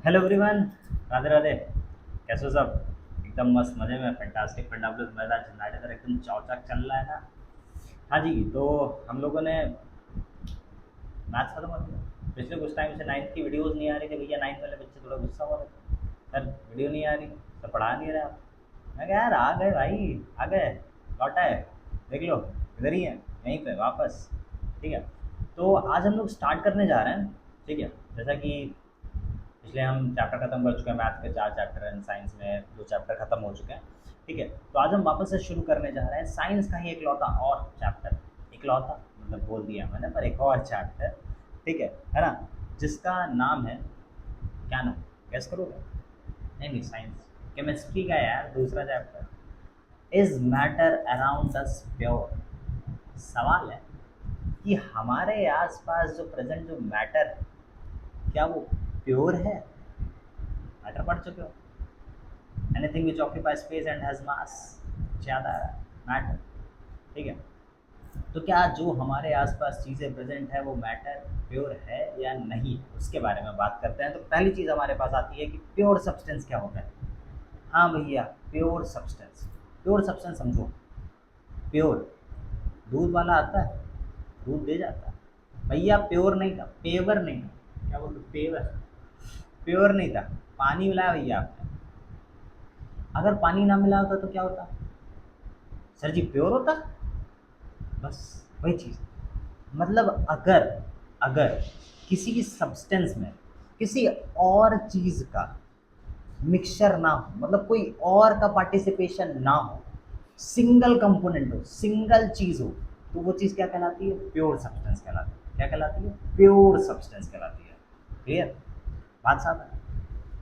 Hello everyone. Radhe Radhe. कैसे हो सब? एकदम मस्त मज़े में, फैंटास्टिक फंडाबुलस मज़ेदार झंडाटेदार एकदम चौचक चल रहा है ना। हाँ जी, तो हम लोगों ने मैथ्स खत्म कर दिया। पिछले कुछ टाइम से नाइन्थ की वीडियोज़ नहीं आ रही थी भैया। नाइन्थ वाले बच्चे थोड़ा गुस्सा हो रहे थे, सर वीडियो नहीं आ रही, सर पढ़ा नहीं रहे आप। मैं कहा यार आ गए भाई, आ गए, लौटा है, देख लो इधर ही है, यहीं पे वापस। ठीक है, तो आज हम लोग स्टार्ट करने जा रहे हैं। ठीक है, जैसा कि पिछले हम चैप्टर खत्म कर चुके हैं, मैथ के 4 चैप्टर हैं, साइंस में 2 चैप्टर खत्म हो चुके हैं। ठीक है, तो आज हम वापस से शुरू करने जा रहे हैं साइंस का ही इकलौता और चैप्टर। इकलौता मतलब बोल दिया मैंने, पर एक और चैप्टर। ठीक है ना, जिसका नाम है, क्या नाम, गैस करोगे? नहीं नहीं, साइंस केमिस्ट्री का यार दूसरा chapter. Is matter around us pure? सवाल है कि हमारे आसपास जो प्रेजेंट जो मैटर है, क्या वो प्योर है? मैटर पढ़ चुके हो? Anything which occupy space and has मास, ज़्यादा मैटर। ठीक है, तो क्या जो हमारे आसपास चीज़ें प्रेजेंट है वो मैटर प्योर है या नहीं, उसके बारे में बात करते हैं। तो पहली चीज़ हमारे पास आती है कि प्योर सब्सटेंस क्या होता है। हाँ भैया, प्योर सब्सटेंस। प्योर सब्सटेंस समझो। प्योर दूध वाला आता है, दूध दे जाता है भैया, प्योर नहीं था, पेवर नहीं था, क्या बोलते, पेवर, प्योर नहीं था। पानी मिलाया भैया आपने, अगर पानी ना मिला होता तो क्या होता? सर जी प्योर होता। बस वही चीज़, मतलब अगर अगर किसी की सब्सटेंस में किसी और चीज़ का मिक्सचर ना हो, मतलब कोई और का पार्टिसिपेशन ना हो, सिंगल कंपोनेंट हो, सिंगल चीज़ हो, तो वो चीज़ क्या कहलाती है? प्योर सब्सटेंस कहलाती है। क्या कहलाती है? प्योर सब्सटेंस कहलाती है। क्लियर? बात साफ है?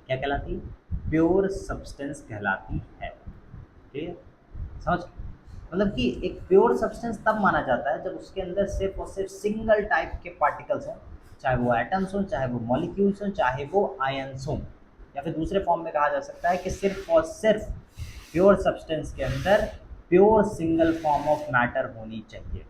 क्या कहलाती है? प्योर सब्सटेंस कहलाती है। क्लियर? समझ गए? मतलब कि एक प्योर सब्सटेंस तब माना जाता है जब उसके अंदर सिर्फ और सिर्फ सिंगल टाइप के पार्टिकल्स हों, चाहे वो एटम्स हों, चाहे वो मॉलिक्यूल्स हों, चाहे वो आयंस हों। या फिर दूसरे फॉर्म में कहा जा सकता है कि सिर्फ और सिर्फ प्योर सब्सटेंस के अंदर pure single form of matter होनी चाहिए।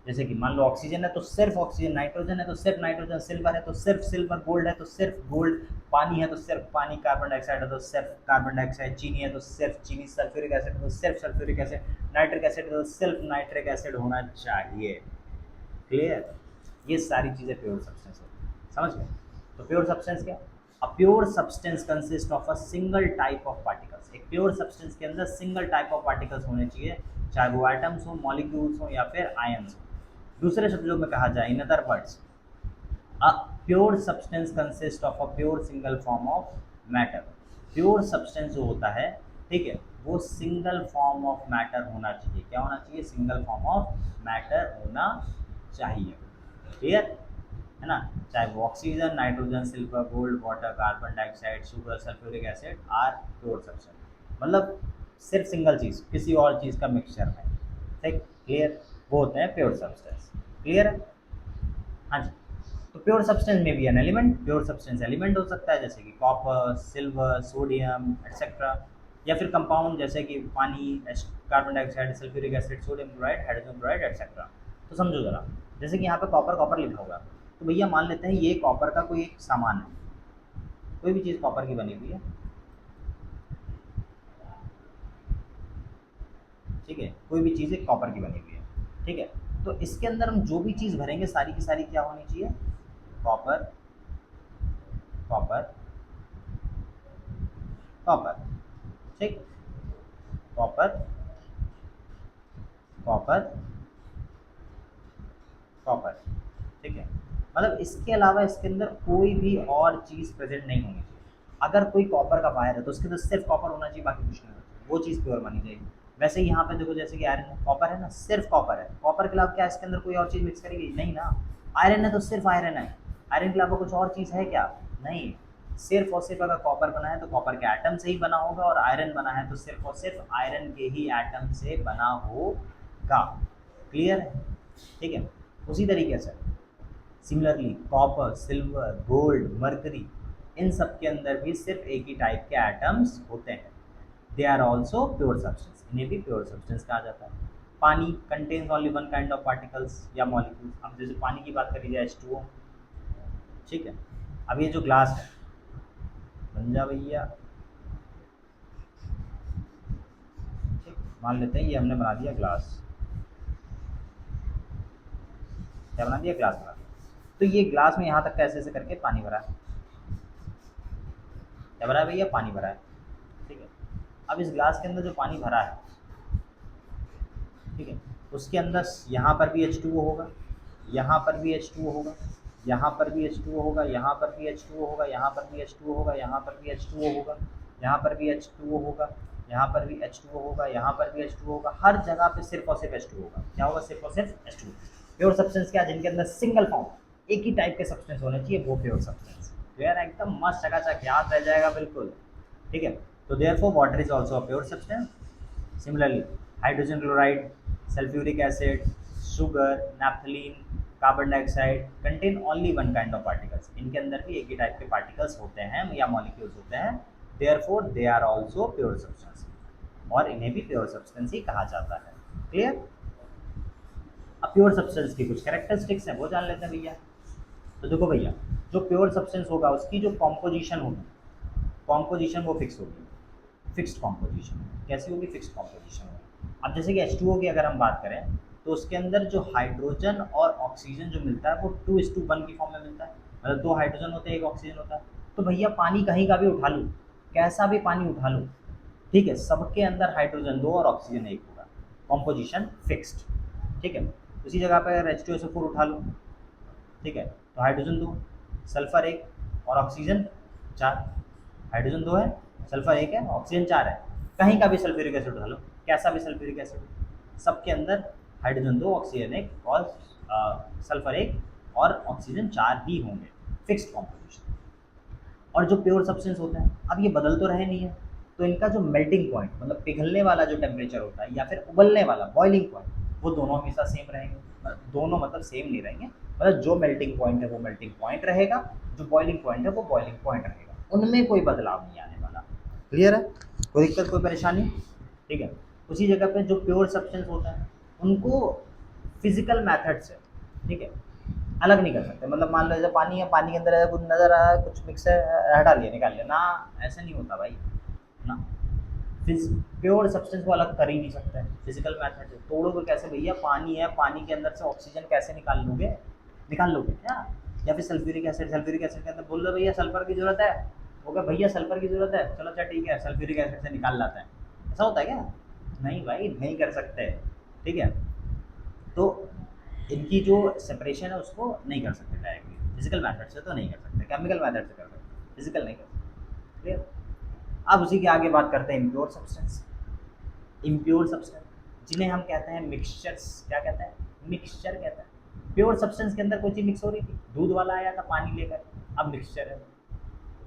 जैसे कि मान लो ऑक्सीजन है तो सिर्फ ऑक्सीजन, नाइट्रोजन है तो सिर्फ नाइट्रोजन, सिल्वर है तो सिर्फ सिल्वर, गोल्ड है तो सिर्फ गोल्ड, पानी है तो सिर्फ पानी, कार्बन डाइऑक्साइड है तो सिर्फ कार्बन डाइऑक्साइड, चीनी है तो सिर्फ चीनी, सल्फ्यूरिक एसिड है तो सिर्फ सल्फ्यूरिक एसिड, नाइट्रिक एसिड है तो सिर्फ नाइट्रिक एसिड होना चाहिए। क्लियर? ये सारी चीज़ें प्योर सब्सटेंस होती हैं। समझ गए? तो प्योर सब्सटेंस क्या? A pure substance consist of a single type of particles. एक प्योर सब्सटेंस के अंदर सिंगल टाइप ऑफ पार्टिकल्स होने चाहिए, चाहे वो एटम्स हो, मॉलिक्यूल्स हो या फिर आयंस हो। दूसरे शब्दों में कहा जाए, in other words, a pure substance consist of a pure single form of matter. Pure substance जो होता है, ठीक है, वो सिंगल फॉर्म ऑफ मैटर होना चाहिए। क्या होना चाहिए? सिंगल फॉर्म ऑफ मैटर होना चाहिए। क्लियर है ना? चाहे वो oxygen, nitrogen, silver, gold, water, carbon dioxide, sugar, sulphuric acid are pure substance. मतलब सिर्फ सिंगल चीज़ किसी और चीज़ का मिक्सचर है। ठीक? क्लियर? वो होते हैं प्योर सब्सटेंस। क्लियर है? हाँ जी। तो प्योर सब्सटेंस में भी an element, pure substance element हो सकता है, जैसे कि कॉपर, सिल्वर, सोडियम एक्सेट्रा, या फिर कंपाउंड जैसे कि पानी, carbon dioxide, sulphuric acid, sodium chloride, hydrogen chloride etcetera. तो समझो ज़रा, जैसे कि यहाँ पे कॉपर कॉपर लिखा हुआ है, तो भैया मान लेते हैं ये कॉपर का कोई एक सामान है, कोई भी चीज़ कॉपर की बनी हुई है। ठीक है, कोई भी चीज़ एक कॉपर की बनी हुई है। ठीक है, तो इसके अंदर हम जो भी चीज़ भरेंगे सारी की सारी क्या होनी चाहिए? Copper, copper, copper. ठीक, कॉपर, कॉपर, कॉपर। ठीक है, मतलब इसके अलावा इसके अंदर कोई भी और चीज़ प्रेजेंट नहीं होनी चाहिए। अगर कोई कॉपर का वायर है तो उसके अंदर सिर्फ कॉपर होना चाहिए, बाकी कुछ नहीं होना चाहिए, वो चीज़ प्योर मानी जाएगी। वैसे ही यहाँ पे देखो, जैसे कि आयरन, कॉपर है ना, सिर्फ कॉपर है, कॉपर के अलावा क्या इसके अंदर कोई और चीज़ मिक्स करेगी? नहीं ना। आयरन है तो सिर्फ आयरन है, आयरन के अलावा कुछ और चीज़ है क्या? नहीं। सिर्फ और सिर्फ अगर कॉपर बना है तो कॉपर के एटम से ही बना होगा, और आयरन बना है तो सिर्फ और सिर्फ आयरन के ही एटम से बना होगा। क्लियर है? ठीक है, उसी तरीके से similarly copper, silver, gold, mercury, इन सब के अंदर भी सिर्फ एक ही टाइप के एटम्स होते हैं। They are also pure substance, इन्हें भी प्योर सब्सटेंस कहा जाता है। पानी contains only one kind of particles या मॉलिक्यूल्स। अब जैसे पानी की बात करी जाए, H2O। ठीक है, अब ये जो ग्लास है, समझा भैया? ठीक, मान लेते हैं ये हमने बना दिया ग्लास। क्या बना दिया? ग्लास बना दिया। तो ये ग्लास में यहाँ तक कैसे ऐसे करके पानी भरा है। क्या भरा है भैया? पानी भरा है। ठीक है, अब इस ग्लास के अंदर जो पानी भरा है, ठीक है, उसके अंदर यहाँ पर भी H2O होगा, यहाँ पर भी H2O होगा, यहाँ पर भी H2O होगा, यहाँ पर भी H2O होगा, यहाँ पर भी H2O होगा, यहाँ पर भी H2O होगा, यहाँ पर भी H2O होगा, यहाँ पर भी H2O होगा, यहाँ पर भी H2O होगा। हर जगह पे सिर्फ और सिर्फ H2O होगा। क्या होगा? सिर्फ और सिर्फ H2O। प्योर सब्सटेंस क्या? जिनके अंदर सिंगल फॉर्म एक ही टाइप के सब्सटेंस होने चाहिए, वो प्योर सब्सटेंस। क्लियर है? एकदम मस्त चकाचक याद रह जाएगा बिल्कुल। ठीक है, तो therefore water is also a pure substance. Similarly hydrogen chloride, sulphuric acid, sugar, naphthalene, carbon dioxide contain only one kind of particles. इनके अंदर भी एक ही टाइप के पार्टिकल्स होते हैं या मॉलिक्यूल्स होते हैं। Therefore they are also pure substance, और इन्हें भी प्योर सब्सटेंस ही कहा जाता है। क्लियर? अब प्योर सब्सटेंस की कुछ कैरेक्टरिस्टिक्स हैं, वो जान लेते हैं भैया। तो देखो भैया, जो प्योर सब्सटेंस होगा उसकी जो कॉम्पोजिशन होगी, कॉम्पोजिशन वो फिक्स होगी। फिक्स्ड कॉम्पोजिशन कैसी होगी? फिक्स्ड कॉम्पोजिशन होगी। अब जैसे कि H2O की अगर हम बात करें, तो उसके अंदर जो हाइड्रोजन और ऑक्सीजन जो मिलता है वो 2:1 की फॉर्म में मिलता है। मतलब 2 हाइड्रोजन होते हैं, 1 ऑक्सीजन होता है। तो भैया पानी कहीं का भी उठा लूँ, कैसा भी पानी उठा लूँ, ठीक है, सबके अंदर हाइड्रोजन 2 और ऑक्सीजन 1 होगा। Composition fixed. ठीक है, उसी जगह पर अगर H2SO4 उठा लूँ, ठीक है, तो हाइड्रोजन 2, सल्फर 1 और ऑक्सीजन 4। हाइड्रोजन 2 है, सल्फर 1 है, ऑक्सीजन 4 है। कहीं का भी सल्फ्यूरिक एसिड उठा लो, कैसा भी सल्फ्यूरिक एसिड, सबके अंदर हाइड्रोजन 2, ऑक्सीजन 1 और सल्फर 1 और ऑक्सीजन 4 ही होंगे। Fixed composition. और जो प्योर सब्सटेंस होते हैं, अब ये बदल तो रहे नहीं है, तो इनका जो मेल्टिंग पॉइंट मतलब पिघलने वाला जो टेम्परेचर होता है या फिर उबलने वाला बॉइलिंग पॉइंट, वो दोनों हमेशा सेम रहेंगे। दोनों मतलब सेम नहीं रहेंगे, मतलब जो मेल्टिंग पॉइंट है वो मेल्टिंग पॉइंट रहेगा, जो बॉइलिंग पॉइंट है वो बॉइलिंग पॉइंट रहेगा, उनमें कोई बदलाव नहीं आने वाला। क्लियर है? कोई दिक्कत, कोई परेशानी? ठीक है, उसी जगह पे जो प्योर सब्सटेंस होता है उनको फिजिकल मैथड से, ठीक है, अलग नहीं कर सकते। मतलब मान लो जैसे पानी है, पानी के अंदर ऐसा कुछ नज़र आ रहा है, कुछ मिक्स है, हटा लिया, निकाल लिया ना, ऐसा नहीं होता भाई ना। प्योर सब्सटेंस को अलग कर ही नहीं सकते हैं फिजिकल मैथड से। तोड़ोगे कैसे भैया? पानी है, पानी के अंदर से ऑक्सीजन कैसे निकाल लोगे? निकाल लोगे क्या? या फिर सल्फ्यूरिक एसिड, सल्फ्यूरिक एसिड के अंदर बोल दो भैया सल्फर की जरूरत है, हो गया भैया सल्फर की जरूरत है, चलो अच्छा ठीक है सल्फ्यूरिक एसिड से निकाल लाते हैं। ऐसा होता है क्या? नहीं भाई, नहीं कर सकते। ठीक है, तो इनकी जो सेपरेशन है उसको नहीं कर सकते डायरेक्टली, फिजिकल मैथड से तो नहीं कर सकते, केमिकल मैथड से कर सकते, फिजिकल नहीं कर सकते। क्लियर? अब उसी के आगे बात करते हैं इम्प्योर सब्सटेंस। इम्प्योर सब्सटेंस जिन्हें हम कहते हैं मिक्सचर्स। क्या कहते हैं? मिक्सचर कहते हैं। प्योर सब्सटेंस के अंदर कोई चीज़ मिक्स हो रही थी, दूध वाला आया था पानी लेकर, अब मिक्सचर है।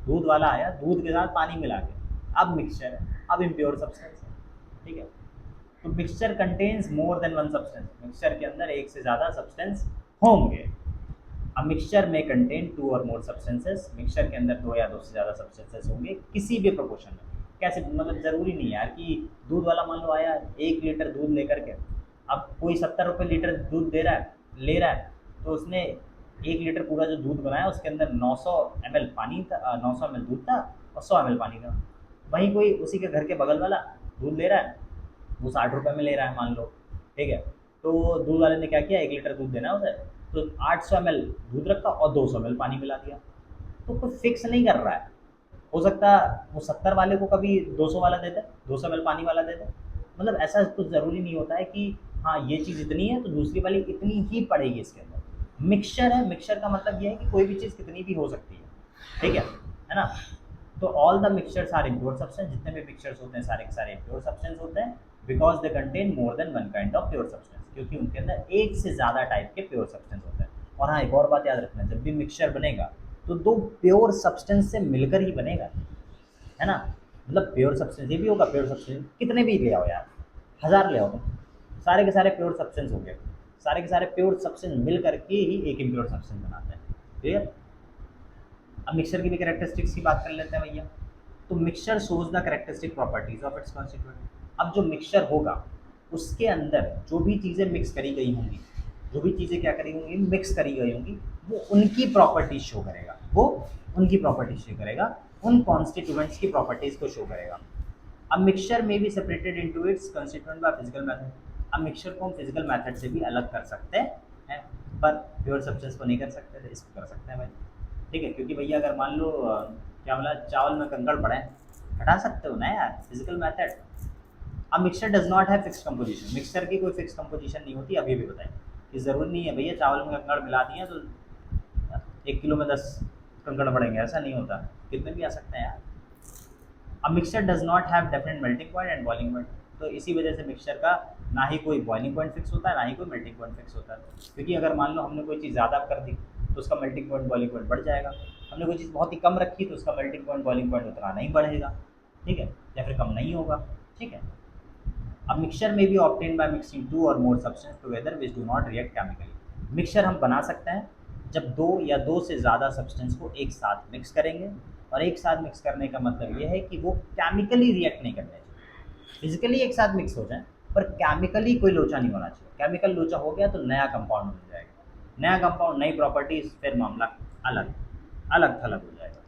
दूध वाला आया, दूध के साथ पानी मिला के, अब मिक्सचर है, अब इम्प्योर सब्सटेंस है। ठीक है, तो mixture contains more than one substance. Mixture के अंदर एक से ज़्यादा सब्सटेंस होंगे। अब मिक्सचर में कंटेन 2 और मोर सब्सटेंसेस। मिक्सचर के अंदर 2 या 2 से ज़्यादा सब्सटेंसेस होंगे किसी भी प्रोपोर्शन में। कैसे? मतलब ज़रूरी नहीं है यार कि दूध वाला मान लो आया 1 लीटर दूध लेकर के, अब कोई 70 रुपये लीटर दूध दे रहा है, ले रहा है, तो उसने 1 लीटर पूरा जो दूध बनाया उसके अंदर 900 ml पानी था, 900 ml दूध था और 100 ml पानी था। वहीं कोई उसी के घर के बगल वाला दूध ले रहा है, वो 60 रुपये में ले रहा है मान लो। ठीक है, तो दूध वाले ने क्या किया, 1 लीटर दूध देना है उसे, तो 800 ml दूध रखा और 200 ml पानी मिला दिया। तो कोई फिक्स नहीं कर रहा है, हो सकता वो 70 वाले को कभी 200 वाला देते, 200 ml पानी वाला देते। मतलब ऐसा कुछ ज़रूरी नहीं होता है कि हाँ ये चीज़ इतनी है तो दूसरी वाली इतनी ही पड़ेगी इसके अंदर। मिक्सचर है, मिक्सचर का मतलब ये है कि कोई भी चीज़ कितनी भी हो सकती है। ठीक है ना? तो all the mixtures are impure substance. जितने भी मिक्सचर्स होते हैं सारे के सारे इम्प्योर सब्सटेंस होते हैं, because they contain more than one kind of pure substance, क्योंकि उनके अंदर एक से ज़्यादा टाइप के प्योर सब्सटेंस होते हैं। और हाँ, एक और बात याद रखना, जब भी मिक्सचर बनेगा तो 2 प्योर सब्सटेंस से मिलकर ही बनेगा, है ना? मतलब प्योर सब्सटेंस ये भी होगा, प्योर सब्सटेंस कितने भी ले आओ यार, 1000 ले आओ तुम, सारे के सारे प्योर सब्सटेंस हो गए। सारे के सारे प्योर सब्सटेंस मिल करके ही एक इम्प्योर सब्सटेंस बनाते हैं। क्लियर? अब मिक्सचर की भी कैरेक्टरिस्टिक्स की बात कर लेते हैं भैया। तो mixture shows the characteristic properties of its constituent. अब जो मिक्सचर होगा उसके अंदर जो भी चीज़ें मिक्स करी गई होंगी, जो भी चीज़ें क्या करी होंगी, मिक्स करी गई होंगी, वो उनकी प्रॉपर्टीज शो करेगा, वो उनकी प्रॉपर्टीज शो करेगा। उन कॉन्स्टिट्यूएंट्स की प्रॉपर्टीज को शो करेगा। अब मिक्सचर में भी separated into its constituent by physical method. अब मिक्सचर को हम फिजिकल मेथड से भी अलग कर सकते हैं, पर प्योर सब्सटेंस को नहीं कर सकते थे, इसको कर सकते हैं भाई। ठीक है, क्योंकि भैया अगर मान लो क्या बोला, चावल में कंकड़ पड़े, हटा सकते हो ना यार, फिजिकल मेथड। अब mixture does not have fix composition, mixture की कोई फिक्स कंपोजिशन नहीं होती। अभी भी बताएं कि ज़रूरी नहीं है भैया चावल में कंकड़ मिला दिए तो 1 किलो में 10 कंकड़ पड़ेंगे, ऐसा नहीं होता, कितने भी आ सकते हैं यार। अब mixture does not have definite melting point and boiling point, तो इसी वजह से मिक्सचर का ना ही कोई बॉइलिंग पॉइंट फिक्स होता है, ना ही कोई मेल्टिंग पॉइंट फिक्स होता है। क्योंकि अगर मान लो हमने कोई चीज़ ज़्यादा कर दी तो उसका मेल्टिंग पॉइंट बॉइलिंग पॉइंट बढ़ जाएगा, हमने कोई चीज़ बहुत ही कम रखी तो उसका मेल्टिंग पॉइंट बॉइलिंग पॉइंट उतना नहीं बढ़ेगा, ठीक है, या फिर कम नहीं होगा, ठीक है। अब मिक्सचर में भी ऑब्टेन बाय मिक्सिंग टू और more substance together which do not react chemically. Mixture हम बना सकते हैं जब दो या दो से ज़्यादा सब्सटेंस को एक साथ मिक्स करेंगे, और एक साथ मिक्स करने का मतलब ये है कि वो केमिकली रिएक्ट नहीं करने चाहिए। फिजिकली एक साथ मिक्स हो जाए पर केमिकली कोई लोचा नहीं होना चाहिए। केमिकल लोचा हो गया तो नया कंपाउंड मिल जाएगा, नया कंपाउंड नई प्रॉपर्टीज, फिर मामला अलग अलग थलग हो जाएगा।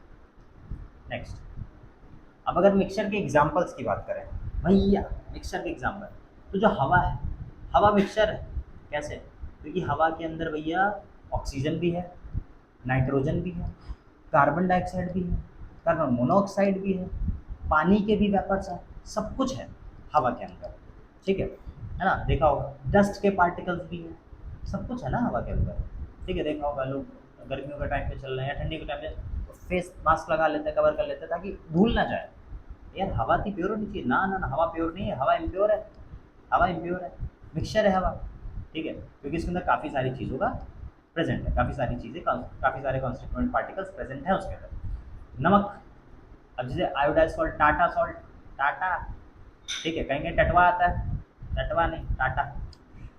नेक्स्ट, अब अगर मिक्सचर के एग्जाम्पल्स की बात करें भैया, मिक्सचर के एग्जाम्पल तो जो हवा है, हवा मिक्सचर है। कैसे? क्योंकि हवा के अंदर भैया ऑक्सीजन भी है, नाइट्रोजन भी है, कार्बन डाइऑक्साइड भी है, कार्बन मोनोऑक्साइड भी है, पानी के भी वेपर्स हैं, सब कुछ है हवा के अंदर, ठीक है ना। देखा होगा डस्ट के पार्टिकल्स भी हैं, सब कुछ है ना हवा के अंदर, ठीक है। देखा होगा लोग गर्मियों के टाइम पे चल रहे हैं या ठंडी के टाइम पे फेस मास्क लगा लेते हैं, कवर कर लेते हैं ताकि धूल ना जाए। यार हवा थी प्योर होनी चाहिए ना, ना ना, हवा प्योर नहीं है, हवा इम्प्योर है, हवा इम्प्योर है, मिक्सचर है हवा, ठीक है। क्योंकि इसके अंदर काफ़ी सारी चीज़ों का प्रेजेंट है, काफ़ी सारी चीज़ें, काफ़ी सारे कॉन्स्टिट्यूएंट पार्टिकल्स प्रेजेंट हैं उसके अंदर। नमक, अब जैसे iodise salt, Tata salt, Tata, ठीक है, कहीं कहीं टटवा आता है, टटवा नहीं टाटा,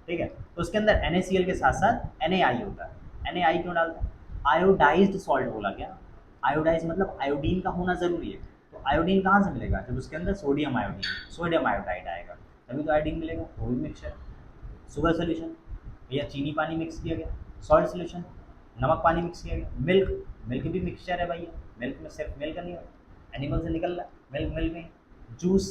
ठीक है। तो उसके अंदर NaCl के साथ साथ NaI होता है। NaI क्यों डालते हैं? आयोडाइज्ड सॉल्ट बोला गया, आयोडाइज मतलब आयोडीन का होना ज़रूरी है। तो आयोडीन कहाँ से मिलेगा? जब उसके अंदर सोडियम आयोडीन, सोडियम आयोडाइड आएगा तभी तो आयोडीन मिलेगा, वो भी मिक्सचर। शुगर सोल्यूशन, भैया चीनी पानी मिक्स किया गया, सॉल्ट सोल्यूशन, नमक पानी मिक्स किया गया। मिल्क, मिल्क भी मिक्सचर है भैया, मिल्क में सिर्फ मिल्क नहीं होता, एनिमल से निकल रहा है मिल्क, मिल्क में जूस,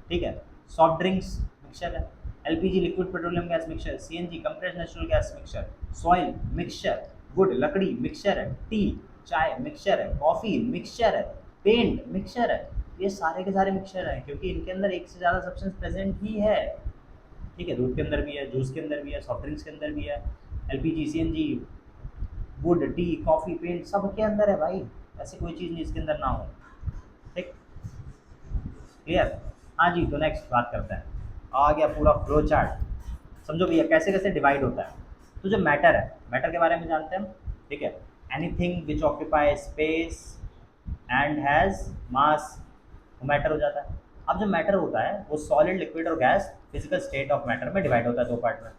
ठीक है। सॉफ्ट ड्रिंक्स मिक्सचर है, LPG liquid petroleum gas mixture, CNG compressed natural gas mixture, soil mixture, would लकड़ी मिक्सचर है, टी चाय मिक्सचर है, कॉफ़ी मिक्सचर है, पेंट मिक्सचर है। ये सारे के सारे मिक्सचर हैं क्योंकि इनके अंदर एक से ज़्यादा सब्सटेंस प्रेजेंट ही है, ठीक है। दूध के अंदर भी है, जूस के अंदर भी है, सॉफ्ट ड्रिंक्स के अंदर भी है, LPG CNG wood tea coffee paint सब के अंदर है भाई, ऐसी कोई चीज़ नहीं इसके अंदर ना हो, ठीक, क्लियर। हाँ जी, तो नेक्स्ट बात करते हैं, आ गया पूरा फ्लो चार्ट। समझो भैया कैसे कैसे डिवाइड होता है। तो जो मैटर है, मैटर के बारे में जानते हैं हम, ठीक है। Anything which occupy space and has मास, वो मैटर हो जाता है। अब जो मैटर होता है वो सॉलिड लिक्विड और gas physical state of matter में डिवाइड होता है दो पार्ट में।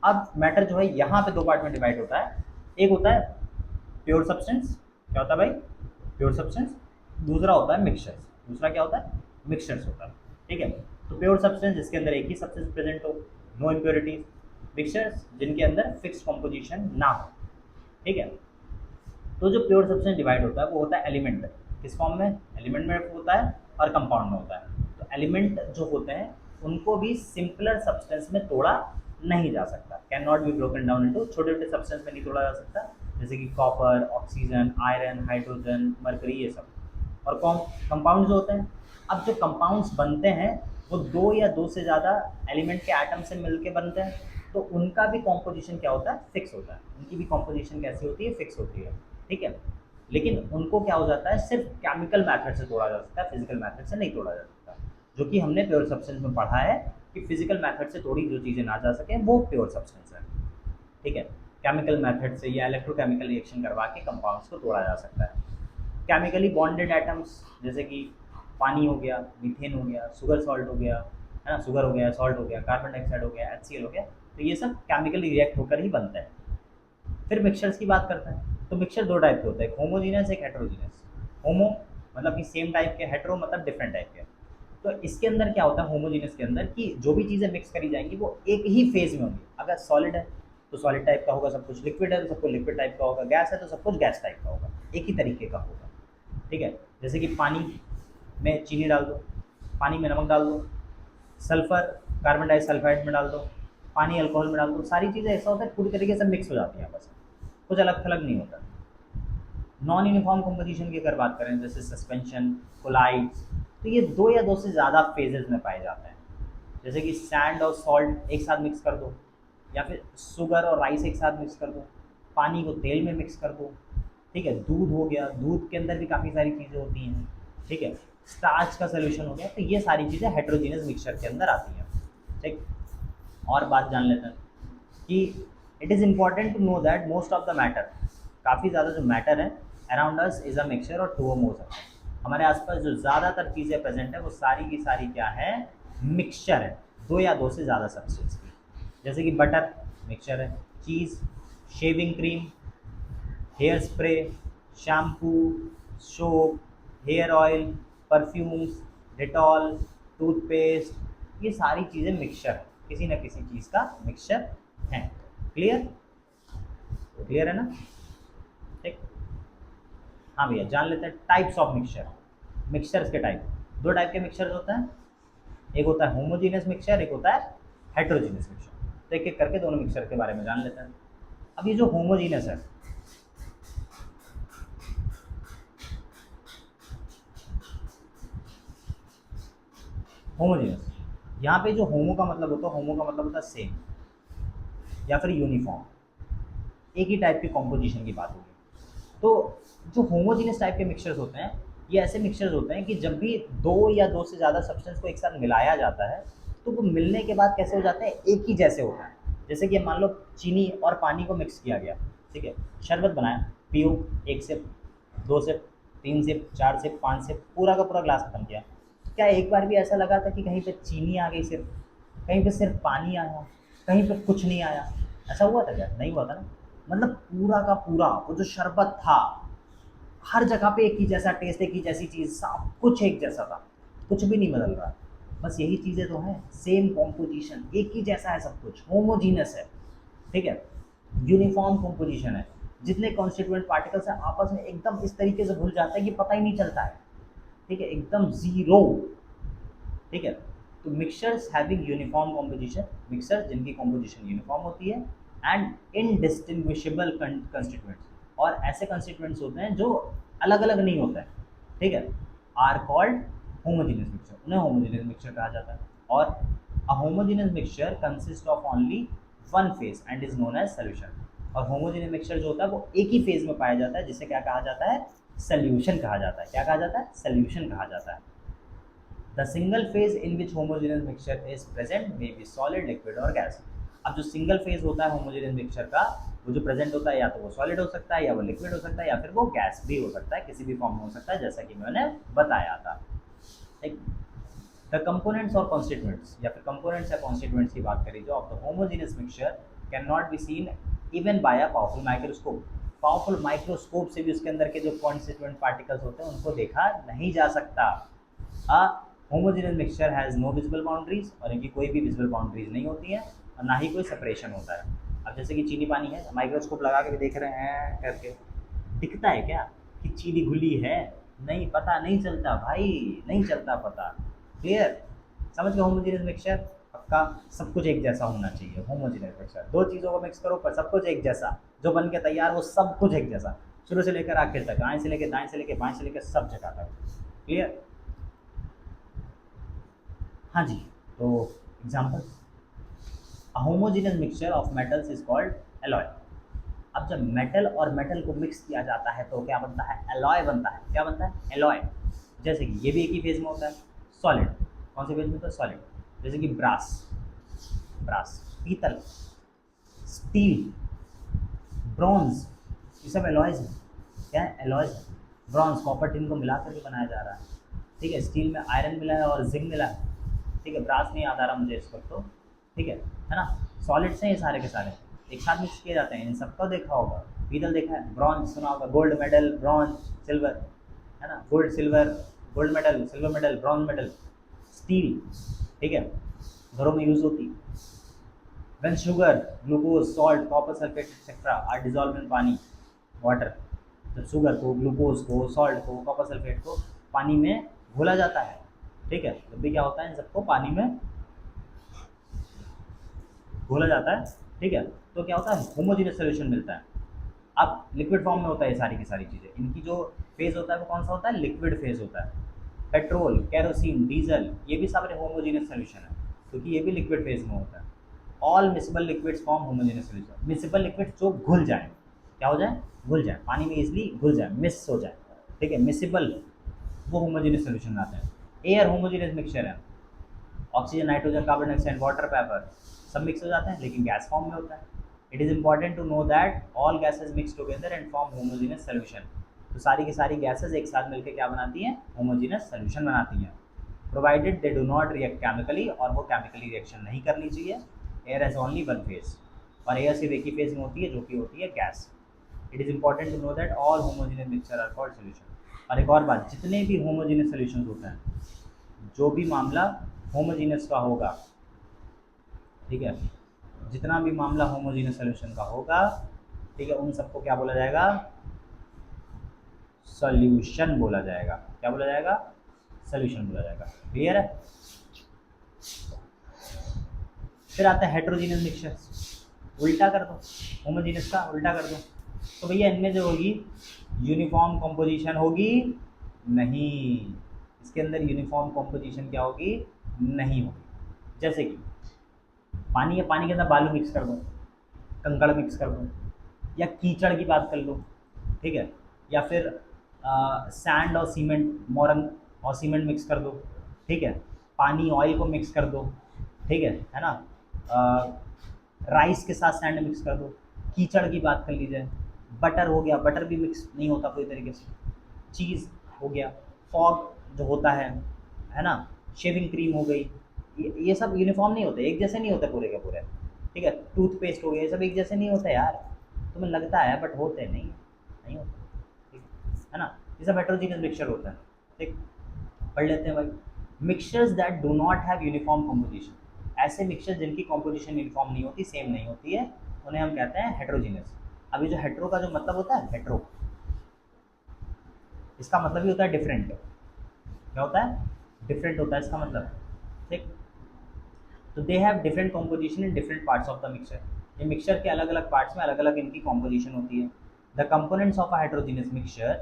अब मैटर जो है यहाँ पे दो पार्ट में डिवाइड होता है, एक होता है प्योर सब्सटेंस, क्या होता है भाई? Pure substance. दूसरा होता है मिक्सचर्स, दूसरा क्या होता है? मिक्सचर्स होता है, ठीक है। तो प्योर सब्सटेंस जिसके अंदर एक ही सब्सटेंस प्रेजेंट हो, नो इम्प्योरिटीज। मिक्सचर्स जिनके अंदर फिक्स कॉम्पोजिशन ना हो, ठीक है। तो जो प्योर सब्सटेंस डिवाइड होता है वो होता है एलिमेंट में, किस फॉर्म में? एलिमेंट में होता है और कंपाउंड में होता है। तो एलिमेंट जो होते हैं उनको भी सिंपलर सब्सटेंस में तोड़ा नहीं जा सकता, can not be broken down into, छोटे छोटे सब्सटेंस में नहीं तोड़ा जा सकता, जैसे कि copper, oxygen, iron, hydrogen, mercury, ये सब। और कंपाउंड जो होते हैं, अब जो कंपाउंड्स बनते हैं वो दो या दो से ज़्यादा एलिमेंट के एटम से मिलके बनते हैं, तो उनका भी कॉम्पोजिशन क्या होता है? फिक्स होता है। उनकी भी कॉम्पोजिशन कैसी होती है? फिक्स होती है, ठीक है। लेकिन उनको क्या हो जाता है? सिर्फ केमिकल मैथड से तोड़ा जा सकता है, फिजिकल मैथड से नहीं तोड़ा जा सकता, जो कि हमने प्योर सब्सटेंस में पढ़ा है कि फिजिकल मैथड से तोड़ी जो चीज़ें ना जा सकें वो प्योर सब्सटेंस है, ठीक है। केमिकल मैथड से या इलेक्ट्रोकेमिकल रिएक्शन करवा के कंपाउंड्स को तोड़ा जा सकता है। केमिकली बॉन्डेड एटम्स जैसे कि पानी हो गया, मीथेन हो गया, शुगर सॉल्ट हो गया, है ना, शुगर हो गया, सॉल्ट हो गया, कार्बन डाइऑक्साइड हो गया, HCl हो गया, तो ये सब केमिकली रिएक्ट होकर ही बनता है। फिर मिक्सचर्स की बात करते हैं, तो मिक्सचर दो टाइप के होते हैं, एक होमोजीनियस, एक हेट्रोजीनियस। होमो मतलब कि सेम टाइप के, हेट्रो मतलब डिफरेंट टाइप के। तो इसके अंदर क्या होता है होमोजीनियस के अंदर, कि जो भी चीज़ें मिक्स करी जाएंगी वो एक ही फेज में होंगी। अगर सॉलिड है तो सॉलिड टाइप का होगा सब कुछ, लिक्विड है तो सब कुछ लिक्विड टाइप का होगा, गैस है तो सब कुछ गैस टाइप का होगा, एक ही तरीके का होगा, ठीक है, जैसे कि पानी में चीनी डाल दो, पानी में नमक डाल दो, सल्फर कार्बन डाइसल्फाइड में डाल दो, पानी अल्कोहल में डाल दो, सारी चीज़ें ऐसा होता है पूरी तरीके से मिक्स हो जाती हैं आपस में, कुछ अलग थलग नहीं होता। नॉन यूनिफॉर्म कंपोजिशन की अगर बात करें जैसे सस्पेंशन, कोलाइड्स, तो ये दो या दो से ज़्यादा फेजेस में पाए जाते हैं। जैसे कि सैंड और सॉल्ट एक साथ मिक्स कर दो, या फिर शुगर और राइस एक साथ मिक्स कर दो, पानी को तेल में मिक्स कर दो, ठीक है, दूध हो गया, दूध के अंदर भी काफ़ी सारी चीज़ें होती हैं, ठीक है, स्टार्च का सोल्यूशन हो गया, तो ये सारी चीज़ें हेट्रोजीनियस मिक्सचर के अंदर आती हैं। ठीक, और बात जान लेते हैं कि it is important to know that most of the matter, काफ़ी ज़्यादा जो मैटर है around us is a mixture और टू और मोर सब्सटेंस। हमारे आसपास जो ज़्यादातर चीज़ें प्रेजेंट है वो सारी की सारी क्या है, मिक्सचर है, दो या दो से ज़्यादा सब्सटेंस की। जैसे कि बटर मिक्सचर है, cheese, shaving cream, hair spray, shampoo, soap, hair oil, perfumes, Dettol, toothpaste, ये सारी चीज़ें मिक्सचर है, किसी न किसी चीज़ का मिक्सचर है। क्लियर, क्लियर है ना? ठीक, हाँ भैया, जान लेते हैं टाइप्स ऑफ मिक्सचर। मिक्सचर्स के टाइप, दो टाइप के मिक्सचर्स होते हैं, एक होता है होमोजीनियस मिक्सचर, एक होता है हेट्रोजीनियस मिक्सचर। तो एक एक करके दोनों मिक्सचर के बारे में जान लेते हैं। अब ये जो होमोजीनियस है, होमोजीनियस, यहाँ पे जो होमो का मतलब होता है, होमो का मतलब होता है सेम या फिर यूनिफॉर्म, एक ही टाइप की कॉम्पोजिशन की बात होगी। तो जो होमोजीनियस टाइप के मिक्सचर्स होते हैं, ये ऐसे मिक्सचर्स होते हैं कि जब भी दो या दो से ज़्यादा सब्सटेंस को एक साथ मिलाया जाता है तो वो मिलने के बाद कैसे हो जाते हैं, एक ही जैसे होता है। जैसे कि मान लो चीनी और पानी को मिक्स किया गया, ठीक है, शरबत बनाया, पियो, एक सिप, दो सिप, तीन सिप, चार सिप, पाँच सिप, पूरा का पूरा ग्लास खत्म किया। क्या एक बार भी ऐसा लगा था कि कहीं पे चीनी आ गई सिर्फ, कहीं पे सिर्फ पानी आया, कहीं पे कुछ नहीं आया? ऐसा हुआ था क्या? नहीं हुआ था ना। मतलब पूरा का पूरा वो जो शरबत था, हर जगह पे एक ही जैसा टेस्ट, एक ही जैसी चीज़, सब कुछ एक जैसा था, कुछ भी नहीं बदल रहा। बस यही चीज़ें तो हैं, सेम कॉम्पोजिशन, एक ही जैसा है सब कुछ, होमोजीनस है, ठीक है, यूनिफॉर्म कॉम्पोजिशन है। जितने कॉन्स्टिट्यूएंट पार्टिकल्स हैं आपस में एकदम इस तरीके से घुल जाते हैं कि पता ही नहीं चलता है, ठीक है, एकदम ज़ीरो, ठीक है। तो mixtures having uniform composition, mixtures जिनकी कॉम्पोजिशन यूनिफॉर्म होती है, एंड इनडिस्टिंग्विशेबल कंस्टिट्यूएंट्स, और ऐसे कंस्टिट्यूएंट्स होते हैं जो अलग अलग नहीं होते हैं, ठीक है, आर कॉल्ड होमोजीनियस मिक्सचर, उन्हें होमोजीनियस मिक्सचर कहा जाता है। और a homogeneous mixture consist of only one phase and is known as solution. और होमोजीनियस मिक्सचर जो होता है वो एक ही फेज में पाया जाता है, जिसे क्या कहा जाता है, सोल्यूशन कहा जाता है। क्या कहा जाता है? सोल्यूशन कहा जाता है। The single phase in which homogeneous mixture is present may be solid, liquid और गैस। अब जो सिंगल फेज होता है होमोजेनियस मिक्सचर का, वो जो प्रेजेंट होता है या तो वो सॉलिड हो सकता है, या वो लिक्विड हो सकता है, या फिर वो गैस भी हो सकता है, किसी भी फॉर्म में हो सकता है, जैसा कि मैंने बताया था। ठीक, द कंपोनेंट्स और कॉन्स्टिट्यूएंट्स, या फिर कंपोनेंट्स या कॉन्स्टिट्यूएंट्स की बात करी जो of the homogeneous mixture can not be seen even bye a powerful microscope. Powerful microscope से भी उसके अंदर के जो कॉन्स्टिट्यूएंट पार्टिकल्स होते हैं उनको देखा नहीं जा सकता। A homogeneous mixture has no visible boundaries, और इनकी कोई भी विजिबल बाउंड्रीज नहीं होती हैं, और ना ही कोई सेपरेशन होता है। अब जैसे कि चीनी पानी है, माइक्रोस्कोप लगा के भी देख रहे हैं करके, दिखता है क्या कि चीनी घुली है? नहीं, पता नहीं चलता भाई, नहीं चलता पता। क्लियर, समझ गए? होमोजेनियस मिक्सचर पक्का सब कुछ एक जैसा होना चाहिए। होमोजेनियस मिक्सचर, दो चीज़ों को मिक्स करो पर सब कुछ एक जैसा, जो बन के तैयार हो सब कुछ एक जैसा, शुरू से लेकर आखिर तक, आए से लेकर दाएं से लेकर बाएं से लेकर सब जगह तक। क्लियर? हाँ जी, तो example, a homogeneous mixture of metals is called alloy. अब जब मेटल और मेटल को मिक्स किया जाता है तो क्या बनता है? एलॉय बनता है। क्या बनता है? एलॉय। जैसे कि ये भी एक ही फेज में होता है, सॉलिड। कौन से फेज में होता है? सॉलिड। जैसे कि ब्रास, ब्रास, पीतल, स्टील, ब्रॉन्ज, ये सब एलॉयज हैं। क्या है? एलॉयज है। ब्रॉन्ज, कॉपर, टिन को मिला करके बनाया जा रहा है, ठीक है। स्टील में आयरन मिला है और जिंक मिला है, ठीक है। ब्रास नहीं याद आ रहा मुझे इस वक्त तो, ठीक है ना। सॉलिड्स हैं ये सारे के सारे, एक साथ मिक्स किए जाते हैं। इन सबका देखा होगा, पीतल देखा है, ब्रॉन्ज सुना होगा, गोल्ड मेडल, ब्रॉन्ज, सिल्वर, है ना, gold silver, gold medal, silver medal, bronze medal. Steel, ठीक है, घरों में यूज़ होती। when sugar, glucose, salt, copper sulfate etc. are dissolved in पानी, वाटर, जब शुगर को, ग्लूकोज को, सॉल्ट को, कॉपर सल्फेट को पानी में घोला जाता है, ठीक है, तब भी क्या होता है, इन सबको पानी में घोला जाता है, ठीक है, तो क्या होता है, होमोजीनियस सोल्यूशन मिलता है। अब लिक्विड फॉर्म में होता है ये सारी की सारी चीज़ें, इनकी जो फेज़ होता है वो कौन सा होता है, लिक्विड फेज़ होता है। पेट्रोल, केरोसिन, डीजल, ये भी सारे होमोजीनियस सोल्यूशन है, क्योंकि ये भी लिक्विड फेज़ में होता है। All miscible liquids form homogeneous solution. Miscible liquid जो घुल जाए, क्या हो जाए, घुल जाए, पानी में इजिली घुल जाए, मिस हो जाए, ठीक है, मिसिबल, वो होमोजीनियस सोल्यूशन आते हैं। एयर होमोजीनियस मिक्सचर है, oxygen, nitrogen, carbon dioxide, water, paper सब मिक्स हो जाते हैं, लेकिन गैस फॉर्म में होता है। It is important to know that all gases mix together and form homogeneous solution. तो सारी की सारी गैसेज एक साथ मिलकर क्या बनाती हैं, होमोजीनियस सोल्यूशन बनाती हैं, provided they do not react chemically, और वो केमिकली रिएक्शन नहीं करनी चाहिए। Air has only one phase, और एयर सिर्फ एक ही फेज में होती है, जो कि होती है gas. It is important to know that all homogeneous mixture are called solution. और एक और बात, जितने भी होमोजीनियस सोल्यूशन होते हैं, जो भी मामला होमोजीनियस का होगा, ठीक है, जितना भी मामला होमोजीनियस सोल्यूशन का होगा, ठीक है, उन सबको क्या बोला जाएगा, सॉल्यूशन बोला जाएगा। क्या बोला जाएगा, सॉल्यूशन बोला जाएगा। क्लियर है। फिर आता है हेट्रोजीनियस मिक्सचर, उल्टा कर दो, होमोजीनियस का उल्टा कर दो, तो भैया इनमें जो होगी यूनिफॉर्म कंपोजिशन होगी नहीं, इसके अंदर यूनिफॉर्म कंपोजिशन क्या होगी, नहीं होगी। जैसे कि पानी है, पानी के अंदर बालू मिक्स कर दो, कंकड़ मिक्स कर दो, या कीचड़ की बात कर लो, ठीक है, या फिर सैंड और सीमेंट, मोरन और सीमेंट मिक्स कर दो, ठीक है, पानी ऑयल को मिक्स कर दो, ठीक है ना, राइस के साथ सैंड मिक्स कर दो, कीचड़ की बात कर लीजिए, बटर हो गया, बटर भी मिक्स नहीं होता पूरी तरीके से, चीज़ हो गया, फॉग जो होता है ना, शेविंग क्रीम हो गई, ये सब यूनिफॉर्म नहीं होते, एक जैसे नहीं होते पूरे के पूरे, ठीक है, टूथपेस्ट हो गया, ये सब एक जैसे नहीं होते यार, तुम्हें लगता है बट होते नहीं होते, ठीक है ना, ये सब हेट्रोजीनियस मिक्सचर होता है, ठीक। पढ़ लेते हैं भाई, mixtures that do not have uniform composition, ऐसे मिक्सचर जिनकी कंपोजिशन यूनिफॉर्म नहीं होती, सेम नहीं होती है, उन्हें हम कहते हैं हेट्रोजीनियस। अभी जो हेट्रो का जो मतलब होता है, हेट्रो, इसका मतलब ही होता है डिफरेंट। क्या होता है, डिफरेंट होता है इसका मतलब, ठीक। तो they have different composition in different parts of the mixture, ये मिक्सचर के अलग अलग पार्ट्स में अलग अलग इनकी कॉम्पोजिशन होती है। The components of a heterogeneous mixture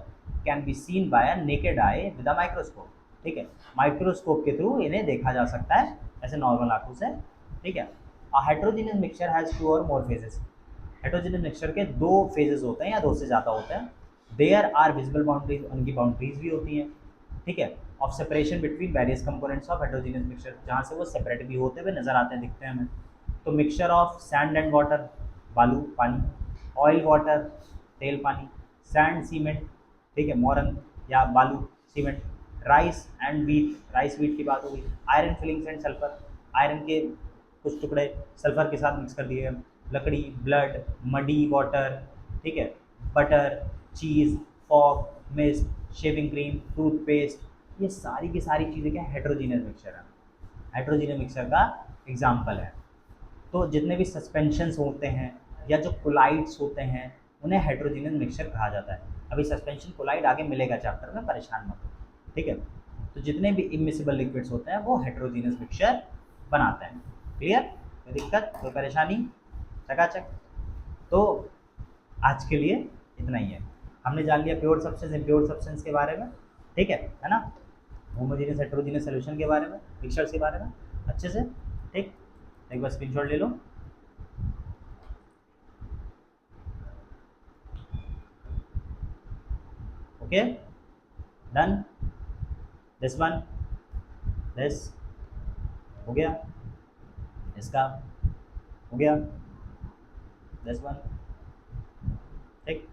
can be seen by a naked eye with a microscope, ठीक है, माइक्रोस्कोप के थ्रू इन्हें देखा जा सकता है, ऐसे नॉर्मल आंखों से, ठीक है। अ हेट्रोजीनियस मिक्सचर हैज़ टू और मोर फेजेस, हेट्रोजीनियस मिक्सचर के दो फेजेस होते हैं या दो से ज़्यादा होते हैं। देयर आर विजिबल बाउंड्रीज, उनकी बाउंड्रीज भी होती हैं, ठीक है, of separation between various components of heterogeneous mixture, जहाँ से वो सेपरेट भी होते हुए नजर आते हैं, दिखते हैं हमें। तो mixture of sand and water, बालू पानी, ऑयल वाटर, तेल पानी, सैंड सीमेंट, ठीक है, मोरन या बालू cement, rice and wheat, rice wheat की बात हो गई, iron filings and sulphur, iron के कुछ टुकड़े सल्फर के साथ मिक्स कर दिए, लकड़ी, ब्लड, मडी वाटर, ठीक है, butter, cheese, fog, mist, shaving cream, toothpaste, ये सारी की सारी चीज़ें क्या, हेट्रोजीनियस मिक्सचर है, हेट्रोजीनियस मिक्सचर का एग्जाम्पल है। तो जितने भी सस्पेंशंस होते हैं या जो कोलाइड्स होते हैं, उन्हें हेट्रोजीनियस मिक्सचर कहा जाता है। अभी सस्पेंशन कोलाइड आगे मिलेगा चैप्टर में, परेशान मत हो, ठीक है। तो जितने भी इमिसिबल लिक्विड्स होते हैं वो हेट्रोजीनियस मिक्सचर बनाते हैं। क्लियर, कोई दिक्कत, कोई परेशानी, चकाचक। तो आज के लिए इतना ही है, हमने जान लिया प्योर सब्सटेंस, इम्प्योर सब्सटेंस के बारे में, ठीक है ना, होमोजीनियस हेट्रोजीनियस सॉल्यूशन के बारे में, मिक्सचर्स के बारे में अच्छे से, ठीक। एक बार स्क्रीनशॉट ले लो। Okay, done, this one, this हो गया, इसका हो गया, दिस वन, ठीक,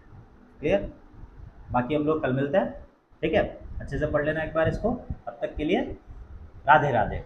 क्लियर। बाकी हम लोग कल मिलते हैं, ठीक है, अच्छे से पढ़ लेना एक बार इसको, अब तक के लिए राधे राधे।